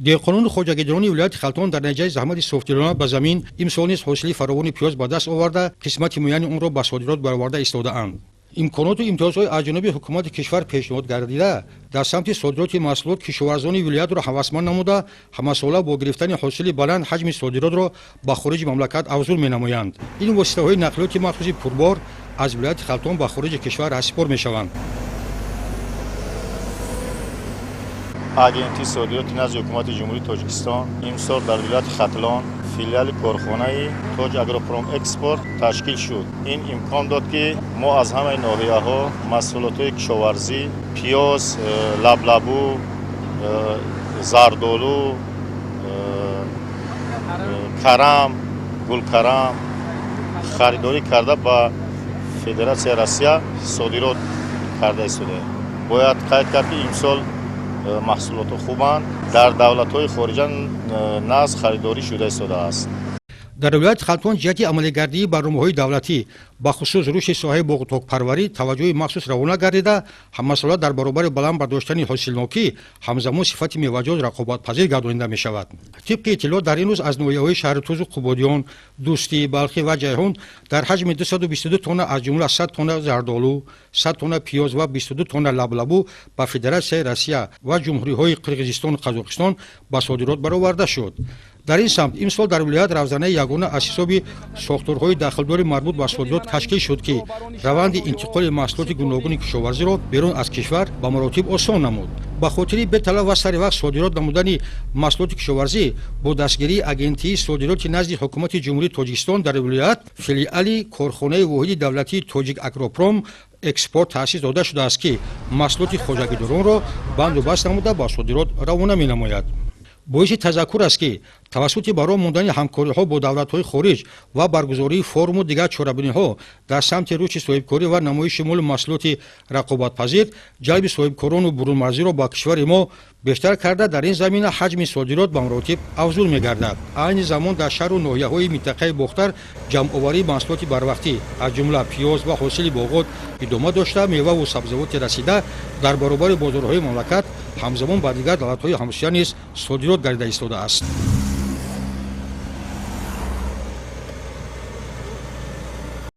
деҳқонони хоҷагидрони вилояти Халтон дар натиҷаи заҳмати софтгирона ба замин имсол низ ҳосили фаровони пиёз ба даст оварда қисмати муайяни онро ба содирот бароварда истодаанд. имконоту имтиёзҳои аз ҷониби ҳукумати кишвар пешниҳод гардида дар самти содироти маҳсулот кишоварзони вилоятро ҳавасманд намуда ҳамасола бо гирифтани ҳосили баланд ҳаҷми содиротро ба хориҷи мамлакат афзул менамоянд. ин воситаҳои нақлиёти махсуси пурбор аз вилояти Халтон ба хориҷи кишвар раҳсипор мешаванд. агенти содироти назди ҳукумати ҷумҳурии Тоҷикистон имсол дар вилояти Хатлон филиали корхонаи Тoj Agroprom Export ташкил шуд. ин имкон дод ки мо аз ҳамаи ноҳияҳо маҳсулотҳои кишоварзӣ, пиёз, лаблабу, зардолу, карам, гулкарам харидорӣ карда ба Федератсияи Россия содирот карда истодаем. бояд қайд кард ки имсол маҳсулотҳо хубанд, дар давлатҳои хориҷа наз харидорӣ шуда истодааст. дар вилояти Халтон ҷиҳати амалигардии барномаҳои давлатӣ ба хусус рушди соҳаи боғутокпарварӣ таваҷҷӯҳи махсус равона гардида ҳамасола дар баробари баланд бардоштани ҳосилнокӣ ҳамзамон сифати меваҷот рақобатпазир гардонида мешавад. тибқи иттилоъ дар ин рӯз аз ноҳияҳои шаҳри Тузу, Қубодиён, Дӯстӣ, Балхӣ ва Ҷайҳун дар ҳаҷми 222 тонна аз ҷумла 100 тонна зардолу, 100 тонна пиёз ва 22 тонна лаблабу ба Федератсияи Россия ва ҷумҳуриҳои Қирғизистон, Қазоқистон ба содирот бароварда шуд. дар ин самт имсол дар вилоят равзанаи ягона аз ҳисоби сохторҳои дахлдори марбут ба содирот ташкил шуд ки раванди интиқоли маҳсулоти гуногуни кишоварзиро берун аз кишвар ба маротиб осон намуд. ба хотири беталаб ва саривақт содирот намудани маҳсулоти кишоварзӣ бо дастгирии агентии содироти назди ҳукумати ҷумҳурии Тоҷикистон дар вилоят филиали корхонаи воҳиди давлатии Toj Agroprom Export таъсис дода шудааст ки маҳсулоти хоҷагидоронро банду баст намуда ба содирот равона менамояд. боиси тазаккур аст ки тавассути барои мондани ҳамкориҳо бо давлатҳои хориҷ ва баргузории форуму дигар чорабиниҳо дар самти рушди соҳибкорӣ ва намоиши молу маҳсулоти рақобатпазир ҷалби соҳибкорону бурунмарзиро ба кишвари мо бештар карда дар ин замина ҳаҷми содирот ба маротиб афзул мегардад. айни замон дар шаҳру ноҳияҳои минтақаи бохтар ҷамъоварии маҳсулоти барвақтӣ аз ҷумла пиёз ва ҳосили боғот идома дошта меваву сабзавоти расида дар баробари бозорҳои мамлакат ҳамзамон ба дигар давлатҳои ҳамсоя низ содирот гардида истодааст.